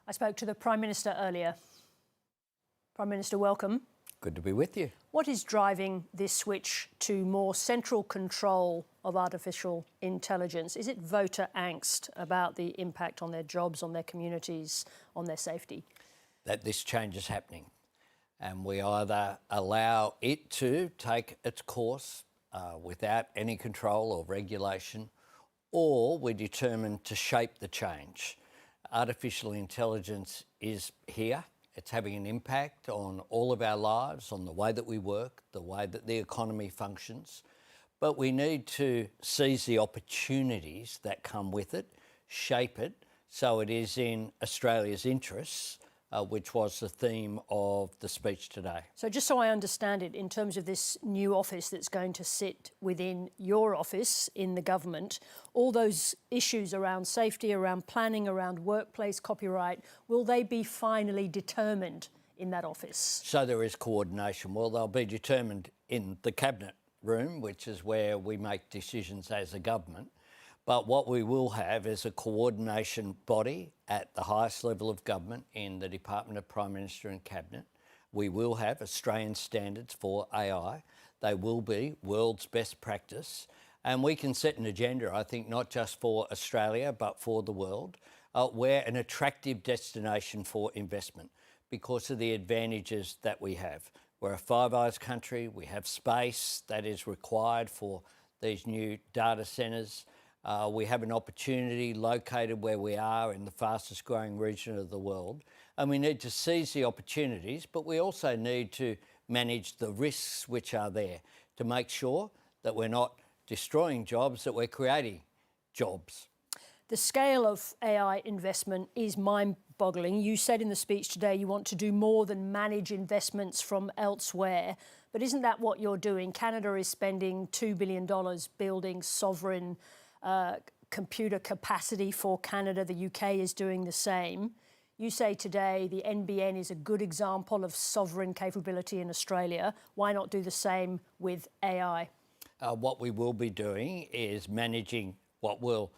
I spoke to the Prime Minister earlier. Prime Minister, welcome. Good to be with you. What is driving this switch to more central control of artificial intelligence? Is it voter angst about the impact on their jobs, on their communities, on their safety? That this change is happening, and we either allow it to take its course without any control or regulation, or we're determined to shape the change. Artificial intelligence is here. It's having an impact on all of our lives, on the way that we work, the way that the economy functions. But we need to seize the opportunities that come with it, shape it so it is in Australia's interests, which was the theme of the speech today. So just so I understand it, in terms of this new office that's going to sit within your office in the government, all those issues around safety, around planning, around workplace copyright, will they be finally determined in that office? So there is coordination. Well, they'll be determined in the Cabinet room, which is where we make decisions as a government. But what we will have is a coordination body at the highest level of government in the Department of Prime Minister and Cabinet. We will have Australian standards for AI. They will be world's best practice. And we can set an agenda, I think, not just for Australia, but for the world. We're an attractive destination for investment because of the advantages that we have. We're a Five Eyes country. We have space that is required for these new data centres. We have an opportunity located where we are in the fastest growing region of the world, and we need to seize the opportunities, but we also need to manage the risks which are there to make sure that we're not destroying jobs, that we're creating jobs. The scale of AI investment is mind-boggling. You said in the speech today you want to do more than manage investments from elsewhere, but isn't that what you're doing? Canada is spending $2 billion building sovereign computer capacity for Canada. The UK is doing the same. You say today the NBN is a good example of sovereign capability in Australia. Why not do the same with AI? What we will be doing is managing what will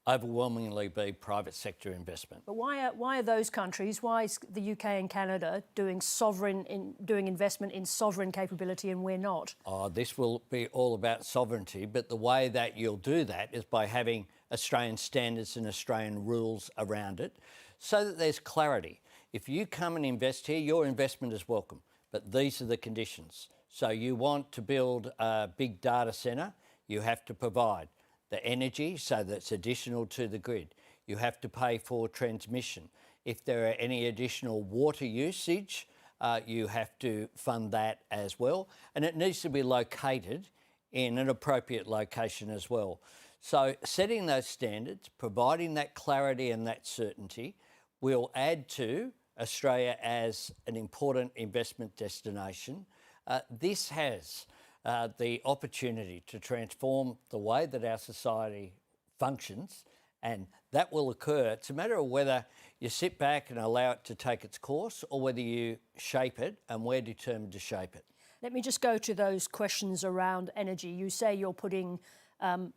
overwhelmingly be private sector investment. But why are those countries, why is the UK and Canada doing investment in sovereign capability and we're not? This will be all about sovereignty, but the way that you'll do that is by having Australian standards and Australian rules around it so that there's clarity. If you come and invest here, your investment is welcome, but these are the conditions. So you want to build a big data centre, you have to provide the energy, so that's additional to the grid. You have to pay for transmission. If there are any additional water usage, you have to fund that as well. And it needs to be located in an appropriate location as well. So setting those standards, providing that clarity and that certainty will add to Australia as an important investment destination. This has the opportunity to transform the way that our society functions, and that will occur. It's a matter of whether you sit back and allow it to take its course or whether you shape it, and we're determined to shape it. Let me just go to those questions around energy. You say you're putting,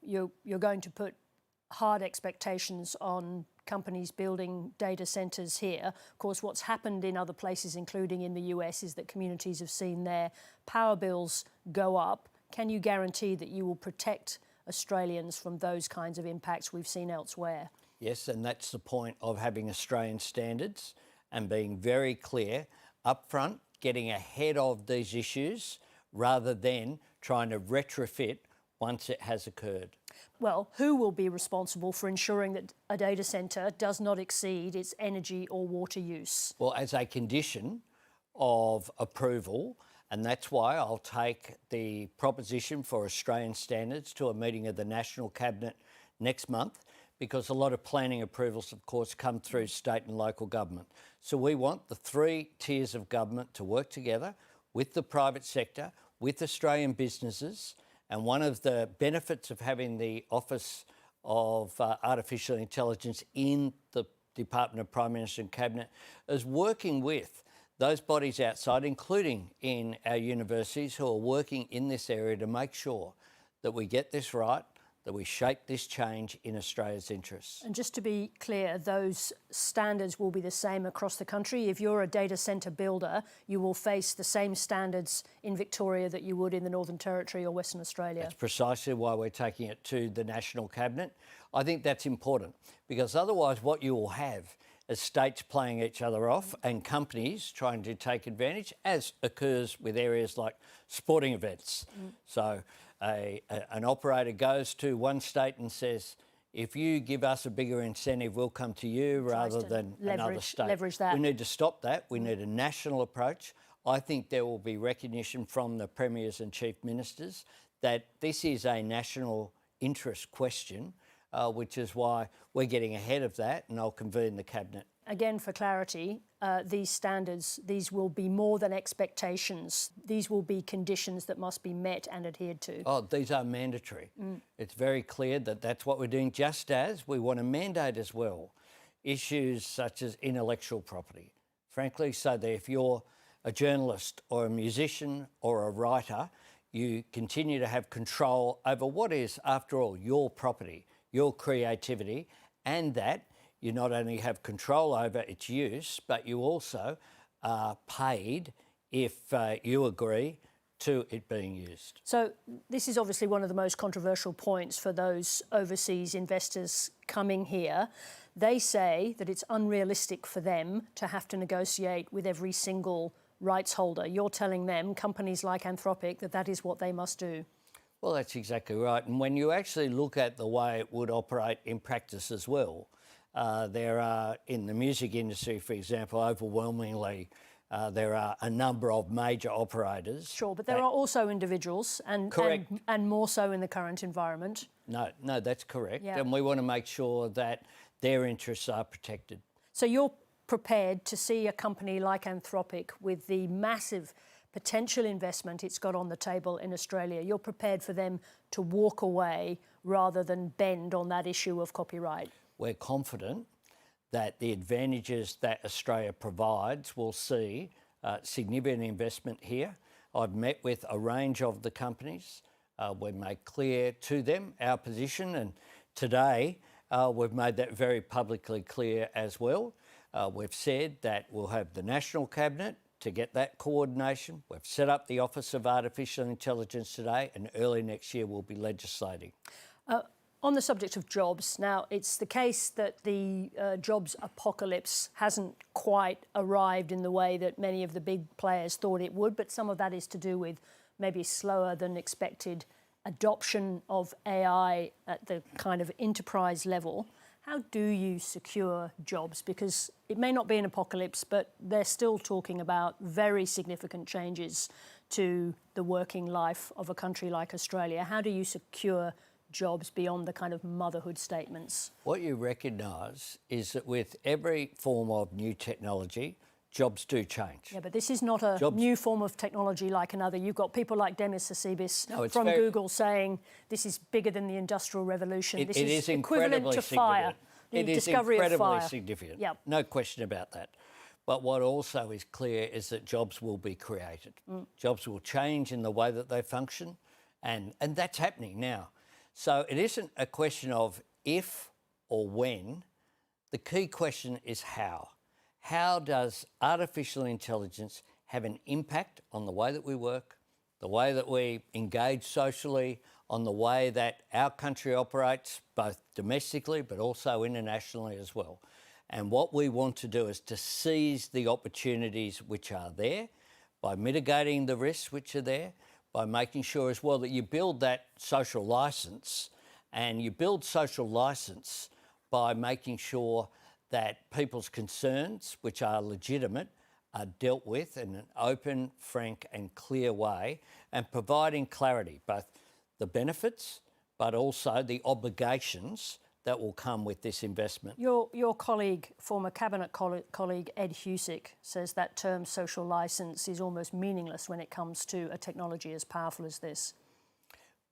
you're going to put hard expectations on companies building data centres here. Of course, what's happened in other places, including in the US, is that communities have seen their power bills go up. Can you guarantee that you will protect Australians from those kinds of impacts we've seen elsewhere? Yes, and that's the point of having Australian standards and being very clear upfront, getting ahead of these issues rather than trying to retrofit once it has occurred. Well, who will be responsible for ensuring that a data centre does not exceed its energy or water use? Well, as a condition of approval, and that's why I'll take the proposition for Australian standards to a meeting of the National Cabinet next month, because a lot of planning approvals, of course, come through state and local government. So we want the three tiers of government to work together with the private sector, with Australian businesses. And one of the benefits of having the Office of Artificial Intelligence in the Department of Prime Minister and Cabinet is working with those bodies outside, including in our universities who are working in this area to make sure that we get this right, that we shape this change in Australia's interests. And just to be clear, those standards will be the same across the country. If you're a data centre builder, you will face the same standards in Victoria that you would in the Northern Territory or Western Australia. That's precisely why we're taking it to the National Cabinet. I think that's important, because otherwise what you will have is states playing each other off and companies trying to take advantage, as occurs with areas like sporting events. So an operator goes to one state and says, if you give us a bigger incentive, we'll come to you rather than another state. Leverage that. We need to stop that. We need a national approach. I think there will be recognition from the premiers and chief ministers that this is a national interest question, which is why we're getting ahead of that, and I'll convene the Cabinet. Again, for clarity, these standards, these will be more than expectations. These will be conditions that must be met and adhered to. Oh, these are mandatory. It's very clear that that's what we're doing, just as we want to mandate as well issues such as intellectual property. Frankly, so that if you're a journalist or a musician or a writer, you continue to have control over what is, after all, your property, your creativity, and that you not only have control over its use, but you also are paid if you agree to it being used. So this is obviously one of the most controversial points for those overseas investors coming here. They say that it's unrealistic for them to have to negotiate with every single rights holder. You're telling them, companies like Anthropic, that that is what they must do. Well, that's exactly right. And when you actually look at the way it would operate in practice as well, there are, in the music industry, for example, overwhelmingly, there are a number of major operators. Sure, but there are also individuals, and more so in the current environment. No, that's correct. Yeah. And we want to make sure that their interests are protected. So you're prepared to see a company like Anthropic, with the massive potential investment it's got on the table in Australia, you're prepared for them to walk away rather than bend on that issue of copyright? We're confident that the advantages that Australia provides will see significant investment here. I've met with a range of the companies. We've made clear to them our position, and today we've made that very publicly clear as well. We've said that we'll have the National Cabinet to get that coordination. We've set up the Office of Artificial Intelligence today, and early next year we'll be legislating. On the subject of jobs, now it's the case that the jobs apocalypse hasn't quite arrived in the way that many of the big players thought it would, but some of that is to do with maybe slower than expected adoption of AI at the kind of enterprise level. How do you secure jobs? Because it may not be an apocalypse, but they're still talking about very significant changes to the working life of a country like Australia. How do you secure jobs beyond the kind of motherhood statements? What you recognise is that with every form of new technology, jobs do change. Yeah, but this is not a new form of technology like another. You've got people like Demis Hassabis from Google saying this is bigger than the Industrial Revolution. This is equivalent to fire. It is incredibly significant. Yep. No question about that. But what also is clear is that jobs will be created. Jobs will change in the way that they function, and that's happening now. So it isn't a question of if or when. The key question is how. How does artificial intelligence have an impact on the way that we work, the way that we engage socially, on the way that our country operates, both domestically but also internationally as well? And what we want to do is to seize the opportunities which are there by mitigating the risks which are there, by making sure as well that you build that social licence, and you build social licence by making sure that people's concerns, which are legitimate, are dealt with in an open, frank and clear way, and providing clarity, both the benefits but also the obligations that will come with this investment. Your colleague, former Cabinet colleague Ed Husic, says that term social licence is almost meaningless when it comes to a technology as powerful as this.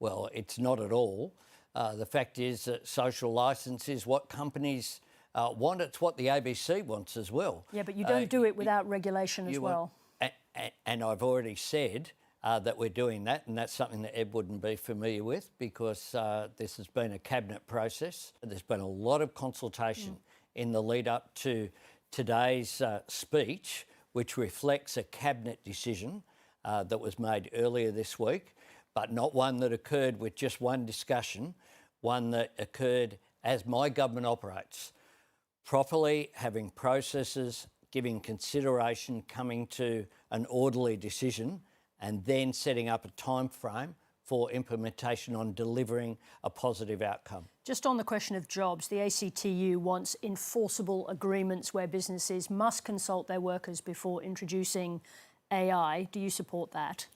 Well, it's not at all. The fact is that social licence is what companies want. It's what the ABC wants as well. Yeah, but you don't do it without regulation as well. And I've already said that we're doing that, and that's something that Ed wouldn't be familiar with because this has been a cabinet process. There's been a lot of consultation in the lead up to today's speech, which reflects a cabinet decision that was made earlier this week, but not one that occurred with just one discussion, one that occurred as my government operates, properly having processes, giving consideration, coming to an orderly decision, and then setting up a time frame for implementation on delivering a positive outcome. Just on the question of jobs, the ACTU wants enforceable agreements where businesses must consult their workers before introducing AI. Do you support that?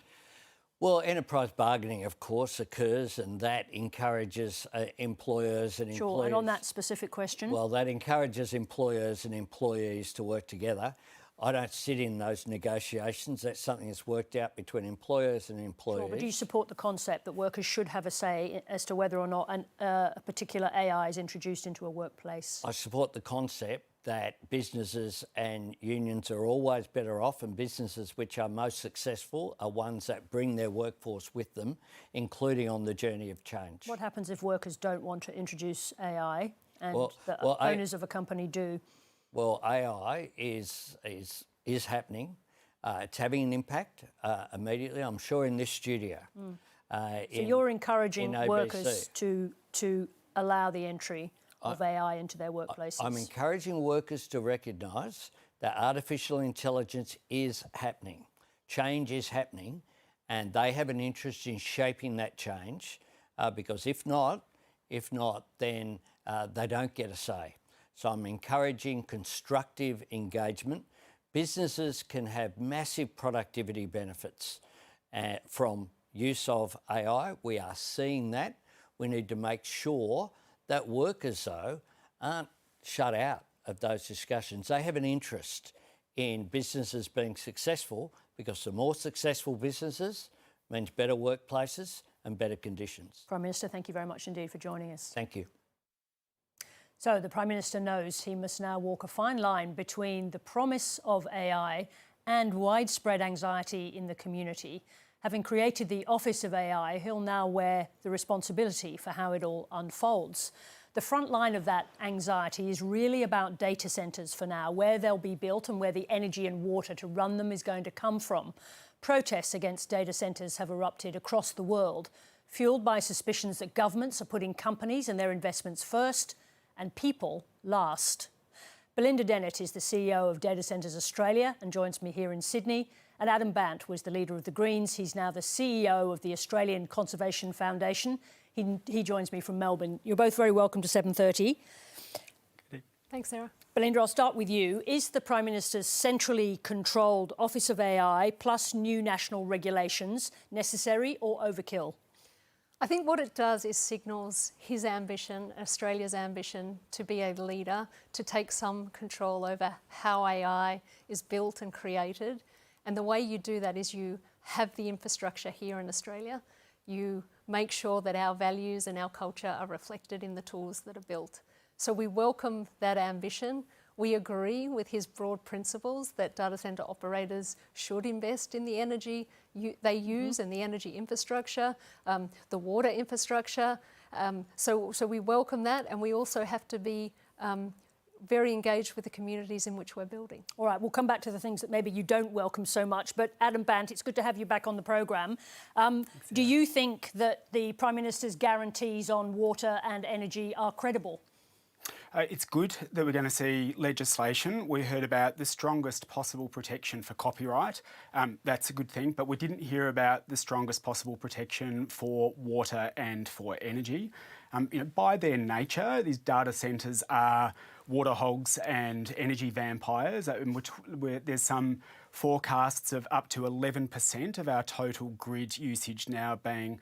Well, enterprise bargaining, of course, occurs, and that encourages employers and employees. Sure, and on that specific question? Well, that encourages employers and employees to work together. I don't sit in those negotiations. That's something that's worked out between employers and employees. Sure, but do you support the concept that workers should have a say as to whether or not a particular AI is introduced into a workplace? I support the concept that businesses and unions are always better off, and businesses which are most successful are ones that bring their workforce with them, including on the journey of change. What happens if workers don't want to introduce AI and the well, owners of a company do? Well, AI is happening. It's having an impact immedely, I'm sure, in this studio. So you're encouraging workers to allow the entry of AI into their workplaces? I'm encouraging workers to recognise that artificial intelligence is happening. Change is happening, and they have an interest in shaping that change because if not, then they don't get a say. So I'm encouraging constructive engagement. Businesses can have massive productivity benefits from use of AI. We are seeing that. We need to make sure that workers, though, aren't shut out of those discussions. They have an interest in businesses being successful because the more successful businesses means better workplaces and better conditions. Prime Minister, thank you very much indeed for joining us. Thank you. So the Prime Minister knows he must now walk a fine line between the promise of AI and widespread anxiety in the community. Having created the Office of AI, he'll now wear the responsibility for how it all unfolds. The front line of that anxiety is really about data centres for now, where they'll be built and where the energy and water to run them is going to come from. Protests against data centres have erupted across the world, fuelled by suspicions that governments are putting companies and their investments first and people last. Belinda Dennett is the CEO of Data Centres Australia and joins me here in Sydney. And Adam Bandt was the leader of the Greens. He's now the CEO of the Australian Conservation Foundation. He joins me from Melbourne. You're both very welcome to 7:30. Thanks, Sarah. Belinda, I'll start with you. Is the Prime Minister's centrally controlled Office of AI plus new national regulations necessary or overkill? I think what it does is signals his ambition, Australia's ambition, to be a leader, to take some control over how AI is built and created. And the way you do that is you have the infrastructure here in Australia. You make sure that our values and our culture are reflected in the tools that are built. So we welcome that ambition. We agree with his broad principles that data centre operators should invest in the energy they use and the energy infrastructure, the water infrastructure. So we welcome that, and we also have to be very engaged with the communities in which we're building. All right, we'll come back to the things that maybe you don't welcome so much, but Adam Bandt, it's good to have you back on the programme. Do you think that the Prime Minister's guarantees on water and energy are credible? It's good that we're going to see legislation. We heard about the strongest possible protection for copyright. That's a good thing, but we didn't hear about the strongest possible protection for water and for energy. By their nature, these data centres are water hogs and energy vampires, in which there's some forecasts of up to 11% of our total grid usage now being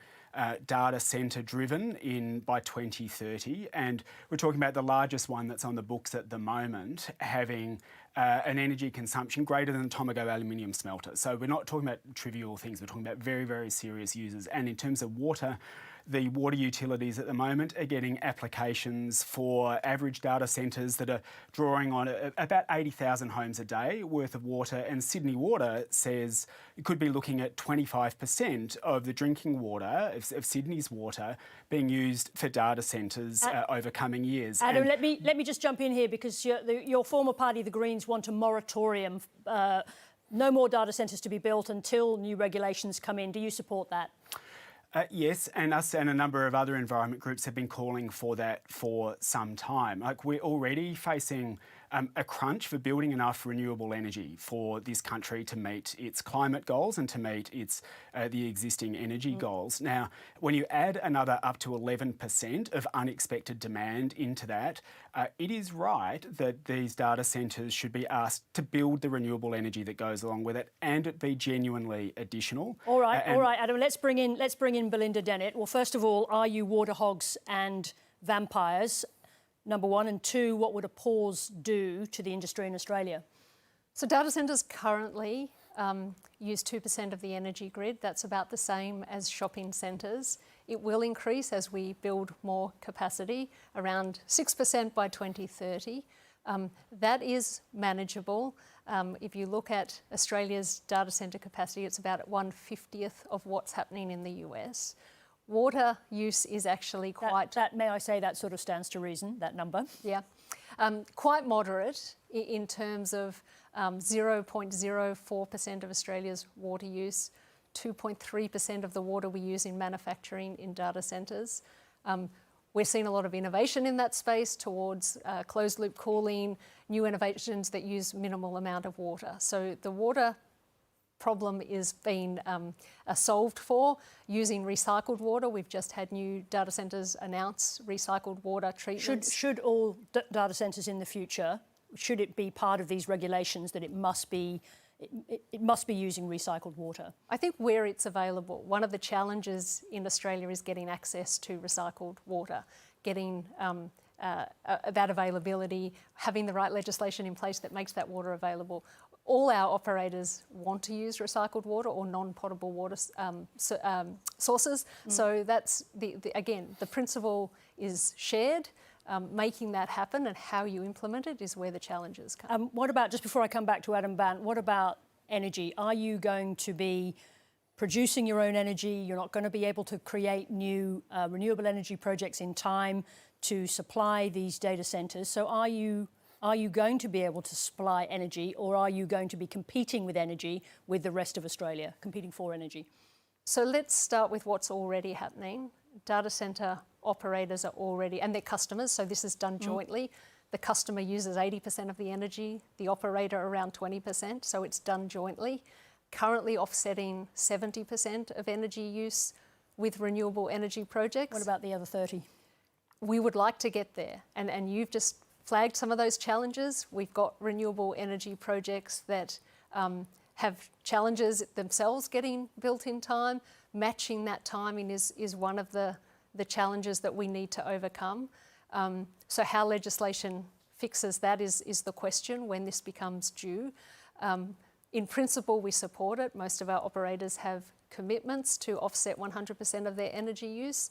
data centre driven by 2030, and we're talking about the largest one that's on the books at the moment having an energy consumption greater than the Tomago aluminium smelter. So we're not talking about trivial things, we're talking about very, very serious users. And in terms of water, the water utilities at the moment are getting applications for average data centres that are drawing on about 80,000 homes a day worth of water, and Sydney Water says it could be looking at 25% of the drinking water, of Sydney's water, being used for data centres over coming years. Adam, let me just jump in here, because your former party, the Greens, want a moratorium. No more data centres to be built until new regulations come in. Do you support that? Yes, and us and a number of other environment groups have been calling for that for some time. Like, we're already facing a crunch for building enough renewable energy for this country to meet its climate goals and to meet its the existing energy goals. Now, when you add another up to 11% of unexpected demand into that, it is right that these data centres should be asked to build the renewable energy that goes along with it, and it be genuinely additional. All right, Adam. Let's bring in Belinda Dennett. Well, first of all, are you water hogs and vampires? Number one, and two, what would a pause do to the industry in Australia? So data centres currently use 2% of the energy grid. That's about the same as shopping centres. It will increase as we build more capacity, around 6% by 2030. That is manageable. If you look at Australia's data centre capacity, it's about 1/50th of what's happening in the US. Water use is actually quite... May I say, that sort of stands to reason, that number? Yeah. Quite moderate in terms of 0.04% of Australia's water use, 2.3% of the water we use in manufacturing in data centres. We're seeing a lot of innovation in that space towards closed-loop cooling, new innovations that use minimal amount of water. So the water problem is being solved for using recycled water. We've just had new data centres announce recycled water treatments. Should all data centres in the future, should it be part of these regulations that it must be using recycled water? I think where it's available. One of the challenges in Australia is getting access to recycled water, getting that availability, having the right legislation in place that makes that water available. All our operators want to use recycled water or non-potable water sources. So that's, again, the principle is shared. Making that happen and how you implement it is where the challenges come. What about, just before I come back to Adam Bandt, what about energy? Are you going to be producing your own energy? You're not going to be able to create new renewable energy projects in time to supply these data centres. So are you going to be able to supply energy, or are you going to be competing with energy with the rest of Australia, competing for energy? So let's start with what's already happening. Data centre operators are already, and their customers, so this is done jointly. The customer uses 80% of the energy, the operator around 20%, so it's done jointly. Currently offsetting 70% of energy use with renewable energy projects. What about the other 30? We would like to get there, and you've just flagged some of those challenges. We've got renewable energy projects that have challenges themselves getting built in time. Matching that timing is one of the challenges that we need to overcome. So how legislation fixes that is the question when this becomes due. In principle, we support it. Most of our operators have commitments to offset 100% of their energy use.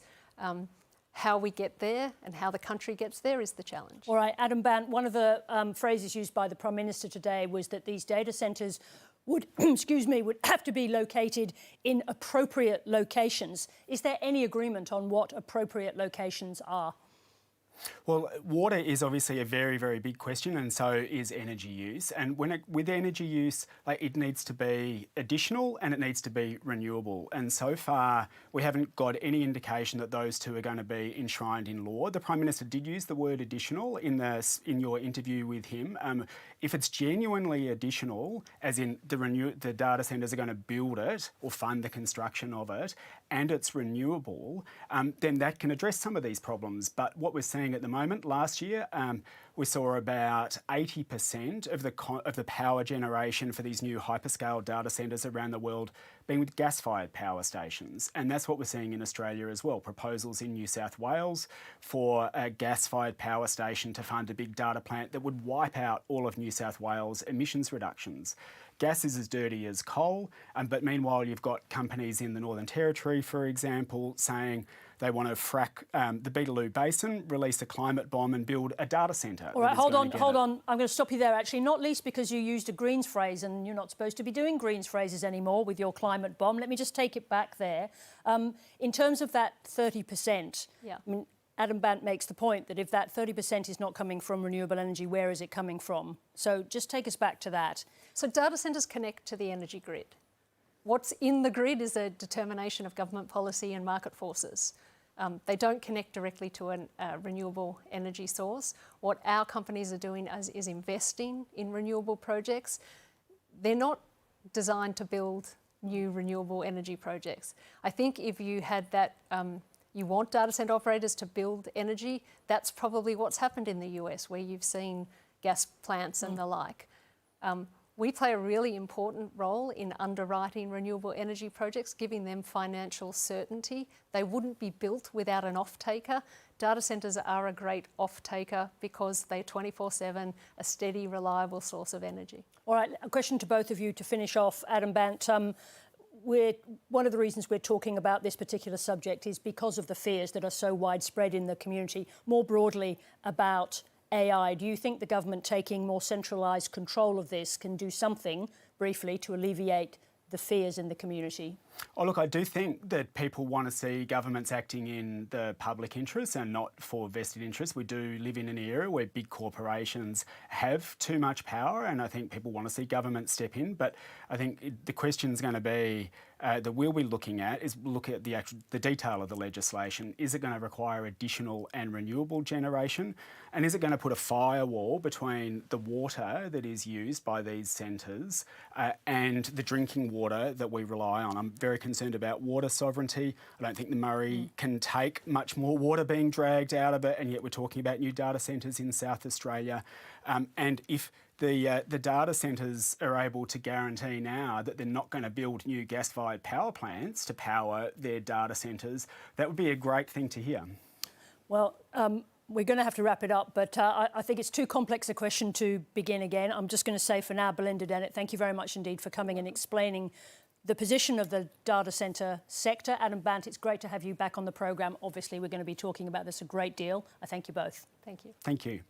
How we get there and how the country gets there is the challenge. All right, Adam Bandt, one of the phrases used by the Prime Minister today was that these data centres would, would have to be located in appropriate locations. Is there any agreement on what appropriate locations are? Well, water is obviously a very, very big question, and so is energy use. And with energy use, it needs to be additional and it needs to be renewable. And so far, we haven't got any indication that those two are going to be enshrined in law. The Prime Minister did use the word additional in your interview with him. If it's genuinely additional, as in the data centres are going to build it or fund the construction of it, and it's renewable, then that can address some of these problems. But what we're seeing at the moment, last year, we saw about 80% of the power generation for these new hyperscale data centres around the world being with gas-fired power stations. And that's what we're seeing in Australia as well. Proposals in New South Wales for a gas-fired power station to fund a big data plant that would wipe out all of New South Wales emissions reductions. Gas is as dirty as coal, but meanwhile you've got companies in the Northern Territory, for example, saying they want to frack the Beetaloo Basin, release a climate bomb and build a data centre. All right, hold on. I'm going to stop you there, actually, not least because you used a Greens phrase and you're not supposed to be doing Greens phrases anymore with your climate bomb. Let me just take it back there. In terms of that 30%, Yeah. I mean, Adam Bandt makes the point that if that 30% is not coming from renewable energy, where is it coming from? So just take us back to that. So data centres connect to the energy grid. What's in the grid is a determination of government policy and market forces. They don't connect directly to a renewable energy source. What our companies are doing is investing in renewable projects. They're not designed to build new renewable energy projects. I think if you had that, you want data centre operators to build energy, that's probably what's happened in the US, where you've seen gas plants and the like. We play a really important role in underwriting renewable energy projects, giving them financial certainty. They wouldn't be built without an off-taker. Data centres are a great off-taker because they're 24/7, a steady, reliable source of energy. All right, a question to both of you to finish off. Adam Bandt, one of the reasons we're talking about this particular subject is because of the fears that are so widespread in the community, more broadly about AI. Do you think the government taking more centralised control of this can do something, briefly, to alleviate the fears in the community? Oh, look, I do think that people want to see governments acting in the public interest and not for vested interests. We do live in an era where big corporations have too much power, and I think people want to see government step in. But I think the question is going to be that we'll be looking at is look at the detail of the legislation. Is it going to require additional and renewable generation? And is it going to put a firewall between the water that is used by these centres and the drinking water that we rely on? I'm very concerned about water sovereignty. I don't think the Murray can take much more water being dragged out of it, and yet we're talking about new data centres in South Australia. And if the data centres are able to guarantee now that they're not going to build new gas-fired power plants to power their data centres, that would be a great thing to hear. Well, we're going to have to wrap it up, but I think it's too complex a question to begin again. I'm just going to say for now, Belinda, Dennett, thank you very much indeed for coming and explaining the position of the data centre sector. Adam Bandt, it's great to have you back on the programme. Obviously, we're going to be talking about this a great deal. I thank you both. Thank you. Thank you.